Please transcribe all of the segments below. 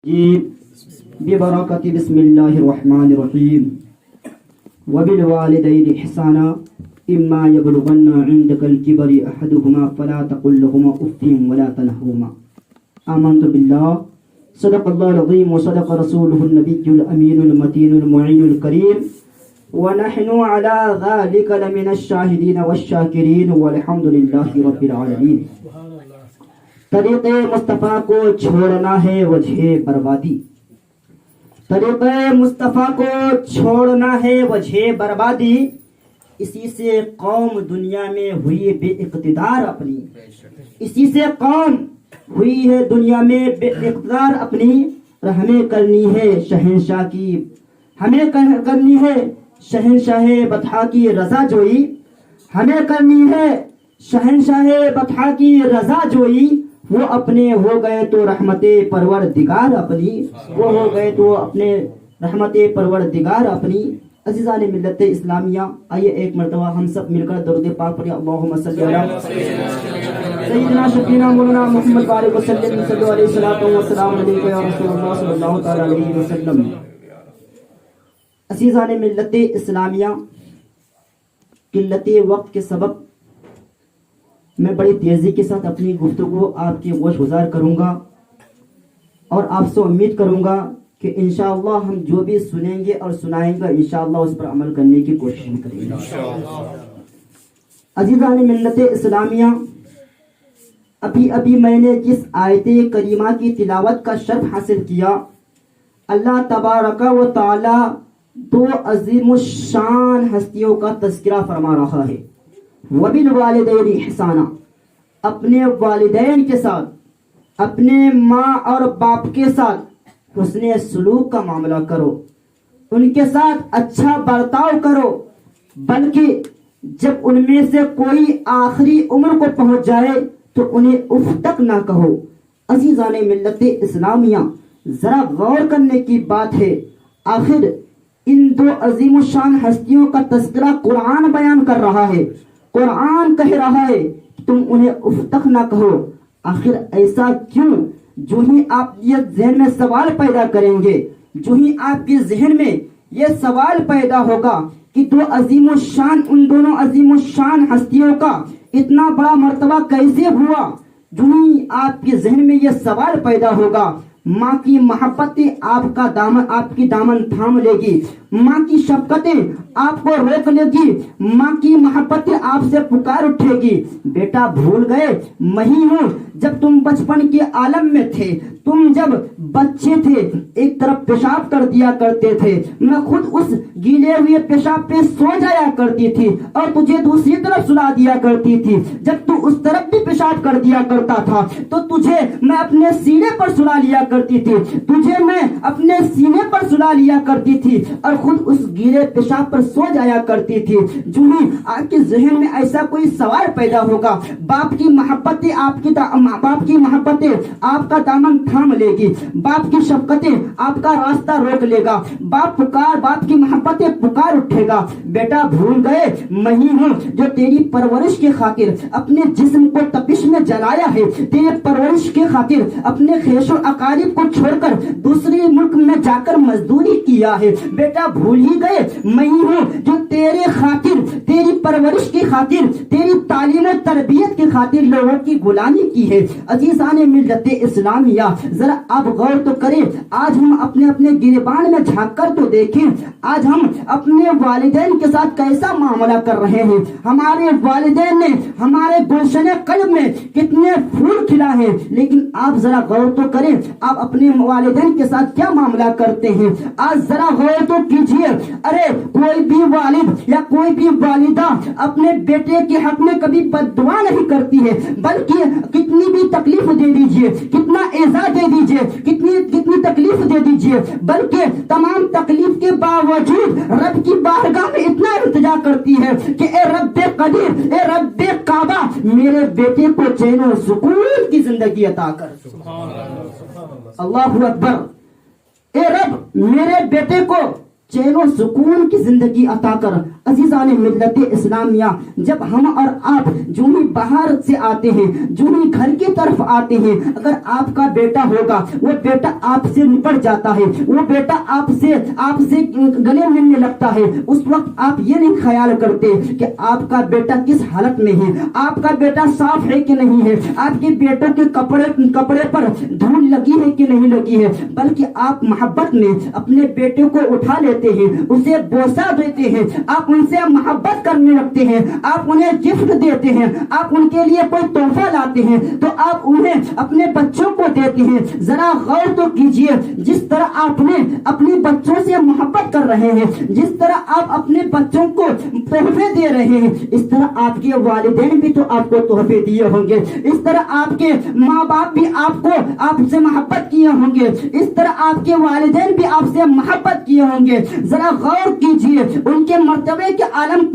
ببركة بسم الله الرحمن الرحيم وبالوالدين إحسانا إما يبلغن عندك الكبر أحدهما فلا تقل لهما أف ولا تنهرهما آمنت بالله صدق الله العظيم وصدق رسوله النبي الأمين المتين المعين الكريم ونحن على ذلك لمن الشاهدين والشاكرين والحمد لله رب العالمين. طریق مصطفیٰ کو چھوڑنا ہے وجہ بربادی، طریق مصطفیٰ کو چھوڑنا ہے وجہ بربادی، اسی سے قوم دنیا میں ہوئی بے اقتدار اپنی، اسی سے قوم ہوئی ہے دنیا میں بے اقتدار اپنی. اور ہمیں کرنی ہے شہنشاہ کی، ہمیں کرنی ہے شہنشاہ بطحا کی رضا جوئی، ہمیں کرنی ہے شہنشاہ بطحا کی رضا جوئی. وہ اپنے ہو گئے تو رحمت پروردگار اپنی، وہ ہو گئے تو اپنے رحمت پروردگار اپنی. عزیزان ملت اسلامیہ، آئیے ایک مرتبہ ہم سب مل کر درود پاک پڑھیں. اللہم صلی علی سیدنا شفیعنا مولانا محمد بارک وسلم صلی علیہ وسلم علیکم یا رسول اللہ صلی اللہ تعالی علیہ وسلم. عزیزان ملت اسلامیہ، قلت وقت کے سبب میں بڑی تیزی کے ساتھ اپنی گفتگو آپ کی گوش گزار کروں گا اور آپ سے امید کروں گا کہ انشاءاللہ ہم جو بھی سنیں گے اور سنائیں گے انشاءاللہ اس پر عمل کرنے کی کوشش کریں گے. عزیزان ملت اسلامیہ، ابھی میں نے جس آیت کریمہ کی تلاوت کا شرف حاصل کیا، اللہ تبارک و تعالی دو عظیم الشان ہستیوں کا تذکرہ فرما رہا ہے. وبالوالدین احسانا، اپنے والدین کے ساتھ، اپنے ماں اور باپ کے ساتھ حسن سلوک کا معاملہ کرو، ان کے ساتھ اچھا برتاؤ کرو، بلکہ جب ان میں سے کوئی آخری عمر کو پہنچ جائے تو انہیں اف تک نہ کہو. عزیزان ملت اسلامیہ، ذرا غور کرنے کی بات ہے، آخر ان دو عظیم الشان ہستیوں کا تذکرہ قرآن بیان کر رہا ہے، قرآن کہہ رہا ہے تم انہیں اف تک نہ کہو. آخر ایسا کیوں؟ جو ہی آپ یہ ذہن میں سوال پیدا کریں گے، جو ہی آپ کے ذہن میں یہ سوال پیدا ہوگا کہ دو عظیم الشان، ان دونوں عظیم الشان ہستیوں کا اتنا بڑا مرتبہ کیسے ہوا، جو ہی آپ کے ذہن میں یہ سوال پیدا ہوگا، ماں کی محبت آپ کی دامن تھام لے گی، ماں کی شفقتیں آپ کو روک لے گی، ماں کی محبت آپ سے پکار اٹھے گی. بیٹا بھول گئے میں ہی ہوں جب تم بچپن کے عالم میں تھے، تم جب بچے تھے ایک طرف پیشاب کر دیا کرتے تھے، میں خود اس گیلے ہوئے پیشاب پہ سو جایا کرتی تھی اور تجھے دوسری طرف سلا دیا کرتی تھی. جب تو اس طرف بھی پیشاب کر دیا کرتا تھا تو تجھے میں اپنے سینے پر سلا لیا کرتی تھی، تجھے میں اپنے سینے پر سلا لیا کرتی تھی اور خود اس گیلے پیشاب پر سو جایا کرتی تھی. جو ہی آپ کے ذہن میں ایسا کوئی سوال پیدا ہوگا، باپ کی محبتیں آپ کا دامن تھام لے گی، باپ کی شفقتیں آپ کا راستہ روک لے گا، باپ کی محبتیں پکار اٹھے گا. بیٹا بھول گئے میں ہی ہوں جو تیری پرورش کے خاطر اپنے جسم کو تپش میں جلایا ہے، تیرے پرورش کے خاطر اپنے خیش و اقارب کو چھوڑ کر دوسرے ملک میں جا کر مزدوری کیا ہے. بیٹا بھول ہی گئے میں ہی ہوں جو تیرے خاطر، تیری پرورش کی خاطر، تیری تعلیم و تربیت کی خاطر لوگوں کی غلامی کی ہے. عزیزان ملت اسلامیہ، ذرا آپ غور تو کریں، آج ہم اپنے گریبان میں جھانک کر تو دیکھیں، آج ہم اپنے والدین کے ساتھ کیسا معاملہ کر رہے ہیں. ہمارے والدین نے ہمارے گلشن قلب میں کتنے پھول کھلا ہے، لیکن آپ ذرا غور تو کریں آپ اپنے والدین کے ساتھ کیا معاملہ کرتے ہیں. آج ذرا غور تو کیجئے. ارے کوئی بھی والد یا کوئی بھی والدہ اپنے بیٹے کے حق میں کبھی بد دعا نہیں کرتی ہے، بلکہ کتنی بھی تکلیف دے دیجئے، کتنا ایذا دے دیجئے، کتنی تکلیف دے دیجئے، بلکہ تمام تکلیف کے باوجود رب کی بارگاہ میں اتنا التجا کرتی ہے کہ اے رب قدیر، اے رب کعبہ، میرے بیٹے کو چین و سکون کی زندگی عطا کر. اللہ اکبر. اے رب میرے بیٹے کو چین و سکون کی زندگی عطا کر. عزیزان ملت اسلامیہ، جب ہم اور آپ جو ہی باہر سے آتے ہیں، جو ہی گھر کی طرف آتے ہیں، اگر آپ کا بیٹا ہوگا، وہ بیٹا آپ سے نپٹ جاتا ہے، وہ بیٹا آپ سے گلے ملنے لگتا ہے، اس وقت آپ یہ نہیں خیال کرتے کہ آپ کا بیٹا کس حالت میں ہے، آپ کا بیٹا صاف ہے کہ نہیں ہے، آپ کے بیٹوں کے کپڑے پر دھول لگی ہے کہ نہیں لگی ہے، بلکہ آپ محبت میں اپنے بیٹے کو اٹھا لیتے ہیں، اسے بوسہ دیتے ہیں، آپ ان سے محبت کرنے لگتے ہیں، آپ انہیں گفٹ دیتے ہیں، آپ ان کے لیے کوئی تحفہ لاتے ہیں تو آپ انہیں اپنے بچوں کو دیتے ہیں۔ ذرا غور تو کیجئے، جس طرح آپ نے اپنی بچوں سے محبت کر رہے ہیں، جس طرح آپ اپنے بچوں کو تحفے دے رہے ہیں، اس طرح آپ کے والدین بھی تو آپ کو تحفے دیے ہوں گے، اس طرح آپ کے ماں باپ بھی آپ سے محبت کیے ہوں گے، اس طرح آپ کے والدین بھی آپ سے محبت کیے ہوں گے۔ ذرا غور کیجئے ان کے مرتبے کے عالم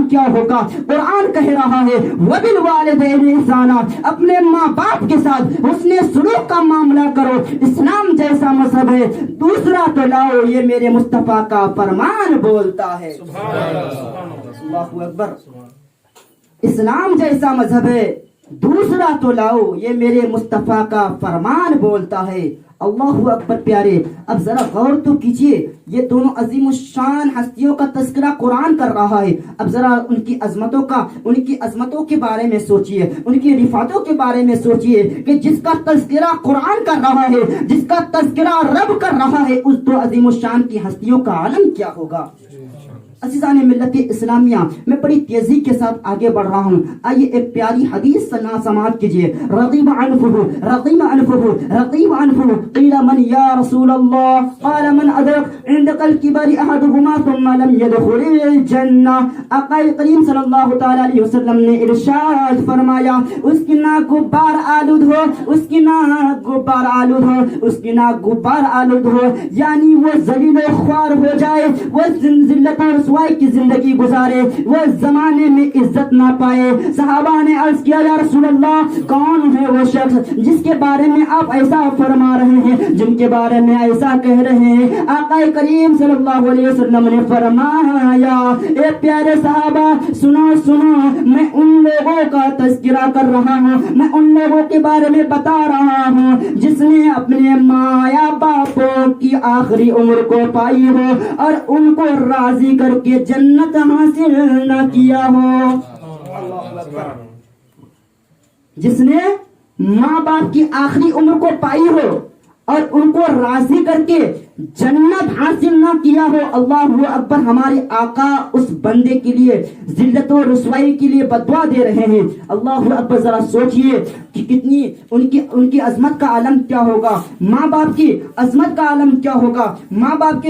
کیا ہوگا۔ قرآن کہہ رہا ہے وَبِالْوَالِدَيْنِ احسانا، اپنے ماں باپ کے ساتھ حسن سلوک کا معاملہ کرو، اسلام جیسا مذہب ہے دوسرا تو لاؤ، یہ میرے مصطفیٰ کا فرمان بولتا ہے۔ اللہ اکبر۔ اسلام جیسا مذہب ہے دوسرا تو لاؤ، یہ میرے مصطفیٰ کا فرمان بولتا ہے۔ اللہ اکبر پیارے، اب ذرا غور تو کیجئے، یہ دونوں عظیم الشان ہستیوں کا تذکرہ قرآن کر رہا ہے، اب ذرا ان کی عظمتوں کے بارے میں سوچئے، ان کی رفعتوں کے بارے میں سوچئے کہ جس کا تذکرہ قرآن کر رہا ہے، جس کا تذکرہ رب کر رہا ہے، اس دو عظیم الشان کی ہستیوں کا عالم کیا ہوگا۔ عزیزان ملت اسلامیہ، میں بڑی تیزی کے ساتھ آگے بڑھ رہا ہوں، آئیے ایک پیاری حدیث سماعت کیجیے۔ رغیب عنہ قیل من یا رسول اللہ قال من ادرک عندك الكبر احدهما ثم لم يدخل الجنہ۔ آقا کریم صلی اللہ تعالی علیہ وسلم نے ارشاد فرمایا، اس کی ناک غبار آلود ہو، اس کی ناک غبار آلود ہو، اس کی ناک غبار آلود ہو، یعنی وہ ذلیل و خوار ہو جائے، وہ ذلت اور رسوائی کی زندگی گزارے، وہ زمانے میں عزت نہ پائے۔ صحابہ نے عرض کیا یا رسول اللہ کون ہے وہ شخص جس کے بارے میں آپ ایسا فرما رہے ہیں، جن کے بارے میں ایسا کہہ رہے ہیں؟ آقا کریم صلی اللہ علیہ وسلم نے فرمایا، اے پیارے صحابہ سنو سنو، میں ان لوگوں کا تذکرہ کر رہا ہوں، میں ان لوگوں کے بارے میں بتا رہا ہوں جس نے اپنے ماں یا باپوں کی آخری عمر کو پائی ہو اور ان کو راضی کر کے جنت حاصل نہ کیا ہو۔ جس نے ماں باپ کی آخری عمر کو پائی ہو اور ان کو راضی کر کے جنت حاصل نہ کیا ہو۔ اللہ اکبر۔ ہمارے آقا اس بندے کے لیے ذلت و رسوائی کے لیے بددعا دے رہے ہیں۔ اللہ اکبر۔ ذرا سوچئے کہ کتنی ان کی عظمت کا عالم کیا ہوگا، ماں باپ کی عظمت کا عالم کیا ہوگا، ماں باپ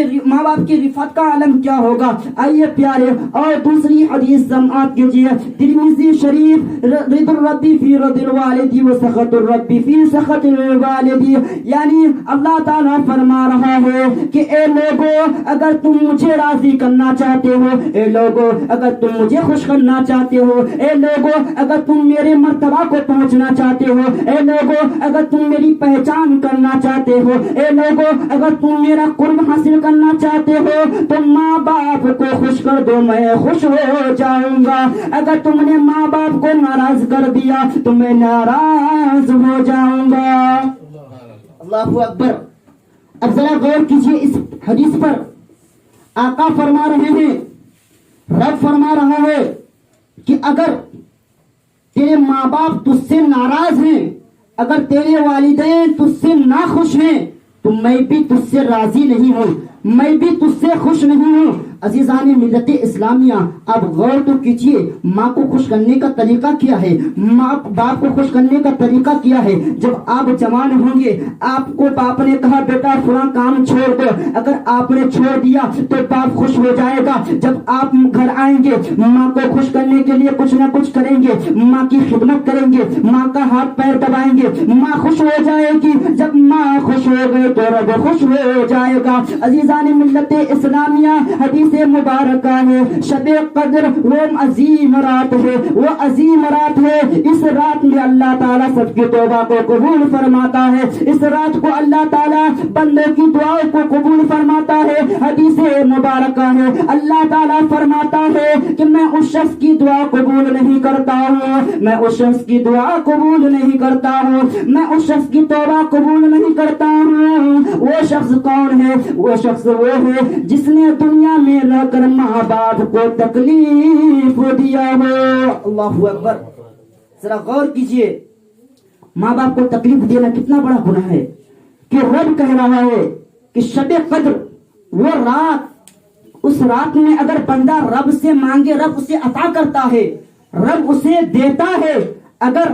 کی رفعت کا عالم کیا ہوگا۔ آئیے پیارے اور دوسری حدیث سماعت کیجیے، ترمذی شریف، رضا الرب فی رضا الوالد و سخط الرب فی سخط الوالد، یعنی اللہ تعالیٰ فرما رہا ہے کہ اے لوگو اگر تم مجھے راضی کرنا چاہتے ہو، اے لوگو اگر تم مجھے خوش کرنا چاہتے ہو، اے لوگو اگر تم میرے مرتبہ کو پہنچنا چاہتے ہو، اے لوگو اگر تم میری پہچان کرنا چاہتے ہو، اے لوگو اگر تم میرا قرب حاصل کرنا چاہتے ہو تو ماں باپ کو خوش کر دو، میں خوش ہو جاؤں گا۔ اگر تم نے ماں باپ کو ناراض کر دیا تو میں ناراض ہو جاؤں گا۔ اللہ اکبر۔ اب ذرا غور کیجئے اس حدیث پر، آقا فرما رہے ہیں، رب فرما رہا ہے کہ اگر تیرے ماں باپ تجھ سے ناراض ہیں، اگر تیرے والدین تجھ سے ناخوش ہیں تو میں بھی تجھ سے راضی نہیں ہوں، میں بھی تجھ سے خوش نہیں ہوں۔ عزیزان ملت اسلامیہ، اب غور تو کیجئے، ماں کو خوش کرنے کا طریقہ کیا ہے، ماں باپ کو خوش کرنے کا طریقہ کیا ہے۔ جب آپ جوان ہوں گے، آپ کو باپ نے کہا بیٹا فلاں کام چھوڑ دو، اگر آپ نے چھوڑ دیا تو باپ خوش ہو جائے گا۔ جب آپ گھر آئیں گے، ماں کو خوش کرنے کے لیے کچھ نہ کچھ کریں گے، ماں کی خدمت کریں گے، ماں کا ہاتھ پیر دبائیں گے، ماں خوش ہو جائے گی۔ جب ماں خوش ہو گئے تو رب خوش ہو جائے گا۔ عزیزان ملت اسلامیہ، حدیث حدیث مبارکہ ہے شب قدر وہ عظیم رات ہے، وہ عظیم رات ہے، اس رات میں اللہ تعالیٰ سب کی توبہ کو قبول فرماتا ہے، اس رات کو اللہ تعالیٰ بندوں کی دعاؤں کو قبول فرماتا ہے۔ حدیث مبارکہ ہے اللہ تعالیٰ فرماتا ہے کہ میں اس شخص کی دعا قبول نہیں کرتا ہوں، میں اس شخص کی دعا قبول نہیں کرتا ہوں، میں اس شخص کی توبہ قبول نہیں کرتا ہوں۔ وہ شخص کون ہے؟ وہ شخص وہ ہے جس نے دنیا میں رہ کر ماں باپ کو تکلیف دیا ہو۔ اللہ اکبر، ذرا غور کیجئے، ماں باپ کو تکلیف دینا کتنا بڑا گناہ ہے کہ رب کہہ رہا ہے کہ شب قدر وہ رات، اس رات میں اگر بندہ رب سے مانگے رب اسے عطا کرتا ہے، رب اسے دیتا ہے۔ اگر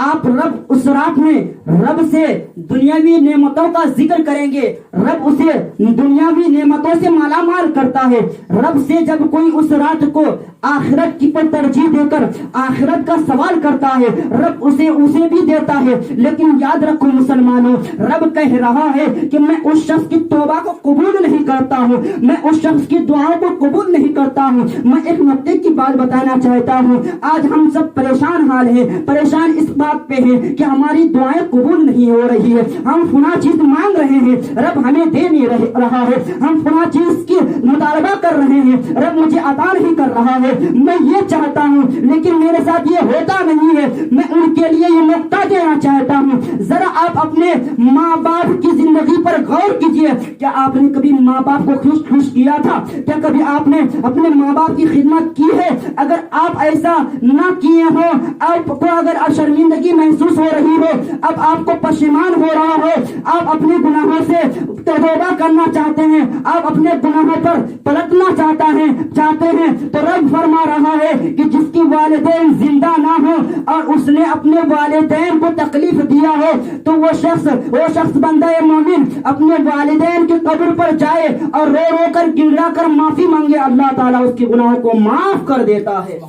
آپ رب اس رات میں رب سے دنیاوی نعمتوں کا ذکر کریں گے، رب اسے دنیاوی نعمتوں سے مالا مال کرتا ہے۔ رب سے جب کوئی اس رات کو آخرت کی پر ترجیح دے کر آخرت کا سوال کرتا ہے، رب اسے بھی دیتا ہے۔ لیکن یاد رکھو مسلمانوں، رب کہہ رہا ہے کہ میں اس شخص کی توبہ کو قبول نہیں کرتا ہوں، میں اس شخص کی دعاؤں کو قبول نہیں کرتا ہوں۔ میں ایک نقطے کی بات بتانا چاہتا ہوں، آج ہم سب پریشان حال ہیں، پریشان اس بات پہ ہیں کہ ہماری دعائیں قبول نہیں ہو رہی ہے، ہم فلاں چیز مانگ رہے ہیں، رب ہمیں دے نہیں رہا ہے، ہم فلاں چیز کی مطالبہ کر رہے ہیں، رب مجھے عطا نہیں کر رہا ہے، میں یہ چاہتا ہوں لیکن میرے ساتھ یہ ہوتا نہیں ہے۔ میں ان کے لیے یہ نقطہ دینا چاہتا ہوں، ذرا آپ اپنے ماں باپ کی زندگی پر غور کیجئے۔ کیا آپ نے کبھی ماں باپ کو خوش کیا تھا؟ کیا کبھی آپ نے اپنے ماں باپ کی خدمت کی ہے؟ اگر آپ ایسا نہ کیے ہو، آپ کو اگر شرمندگی محسوس ہو رہی ہو، اب آپ کو پشیمان ہو رہا ہو، آپ اپنے گناہوں سے توبہ کرنا چاہتے ہیں، آپ اپنے گناہوں پر پلٹنا چاہتے ہیں تو رب فرما رہا ہے کہ جس کی والدین زندہ نہ ہو اور اس نے اپنے والدین کو تکلیف دیا ہو تو وہ شخص بندہ مومن اپنے والدین کی قبر پر جائے اور رو رو کر گڑا کر معافی مانگے، اللہ تعالیٰ اس کے گناہوں کو معاف کر دیتا ہے۔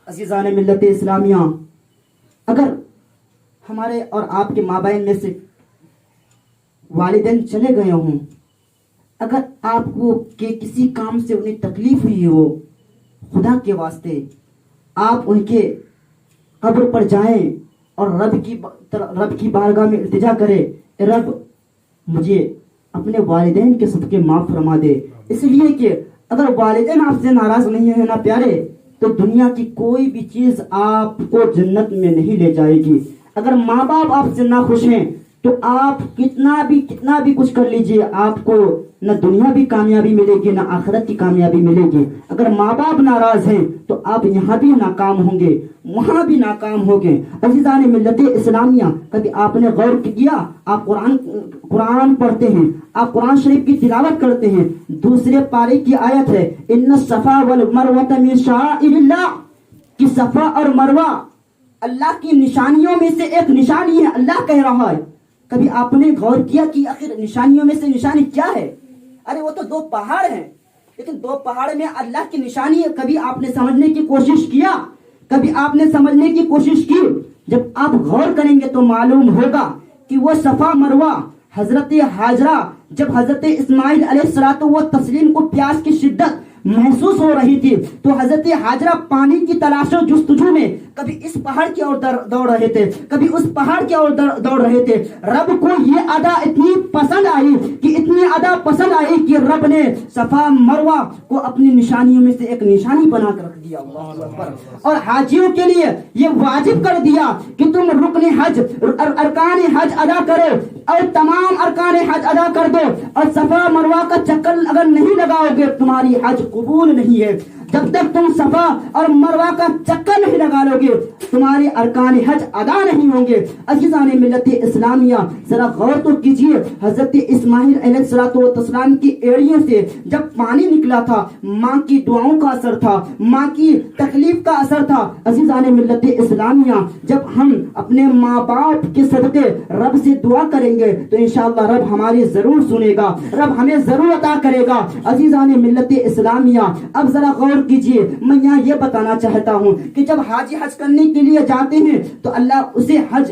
عزیزان ملت اسلامیہ، اگر ہمارے اور آپ کے مابین میں سے والدین چلے گئے ہوں، اگر آپ کو کہ کسی کام سے انہیں تکلیف ہوئی ہو، خدا کے واسطے آپ ان کے قبر پر جائیں اور رب کی بارگاہ میں التجا کرے، رب مجھے اپنے والدین کے صدقے معاف فرما دے۔ اس لیے کہ اگر والدین آپ سے ناراض نہیں ہے نا پیارے، تو دنیا کی کوئی بھی چیز آپ کو جنت میں نہیں لے جائے گی۔ اگر ماں باپ آپ سے نہ خوش ہیں تو آپ کتنا بھی کچھ کر لیجئے، آپ کو نہ دنیا بھی کامیابی ملے گی نہ آخرت کی کامیابی ملے گی۔ اگر ماں باپ ناراض ہیں تو آپ یہاں بھی ناکام ہوں گے، وہاں بھی ناکام ہوں گے۔ عزیزان ملت اسلامیہ، کبھی آپ نے غور کیا؟ آپ قرآن پڑھتے ہیں، آپ قرآن شریف کی تلاوت کرتے ہیں، دوسرے پارے کی آیت ہے ان الصفا والمروہ من شعائر اللہ، کہ صفا اور مروہ اللہ کی نشانیوں میں سے ایک نشانی ہے، اللہ کہہ رہا ہے۔ کبھی آپ نے غور کیا کہ آخر نشانیوں میں سے نشانی کیا ہے؟ ارے وہ تو دو پہاڑ ہیں، لیکن دو پہاڑ میں اللہ کی نشانی ہے۔ کبھی آپ نے سمجھنے کی کوشش کیا؟ کبھی آپ نے سمجھنے کی کوشش کی؟ جب آپ غور کریں گے تو معلوم ہوگا کہ وہ صفا مروہ حضرت حاجرہ، جب حضرت اسماعیل علیہ الصلوۃ والتسلیم کو پیاس کی شدت محسوس ہو رہی تھی تو حضرت حاجرہ پانی کی تلاش و جستجو میں کبھی اس پہاڑ کی اور دوڑ رہے تھے، کبھی اس پہاڑ کی اور دوڑ رہے تھے۔ رب کو یہ ادا اتنی پسند آئی کہ رب نے صفا مروہ کو اپنی نشانیوں میں سے ایک نشانی بنا کر رکھ دیا، اللہ اکبر۔ اور حاجیوں کے لیے یہ واجب کر دیا کہ تم رکن حج، ارکان حج ادا کرو اور تمام ارکان حج ادا کر دو، اور صفا مروہ کا چکر اگر نہیں لگاؤ گے تمہاری حج قبول نہیں ہے۔ جب تک تم صفا اور مروہ کا چکر نہیں لگا لو گے تمہارے ارکان حج ادا نہیں ہوں گے۔ عزیزان ملت اسلامیہ، ذرا غور تو کیجئے، حضرت اسماعیل علیہ الصلوۃ والسلام کی ایڑیوں سے جب پانی نکلا تھا، ماں کی دعاؤں کا اثر تھا، ماں کی تکلیف کا اثر تھا۔ عزیزان ملت اسلامیہ، جب ہم اپنے ماں باپ کے صدقے رب سے دعا کریں گے تو انشاءاللہ رب ہماری ضرور سنے گا، رب ہمیں ضرور عطا کرے گا۔ عزیزان ملت اسلامیہ، اب ذرا غور کیجئے، میں یہاں یہ بتانا چاہتا ہوں کہ جب حاجی حج کرنے کے لیے جاتے ہیں تو اللہ اسے حج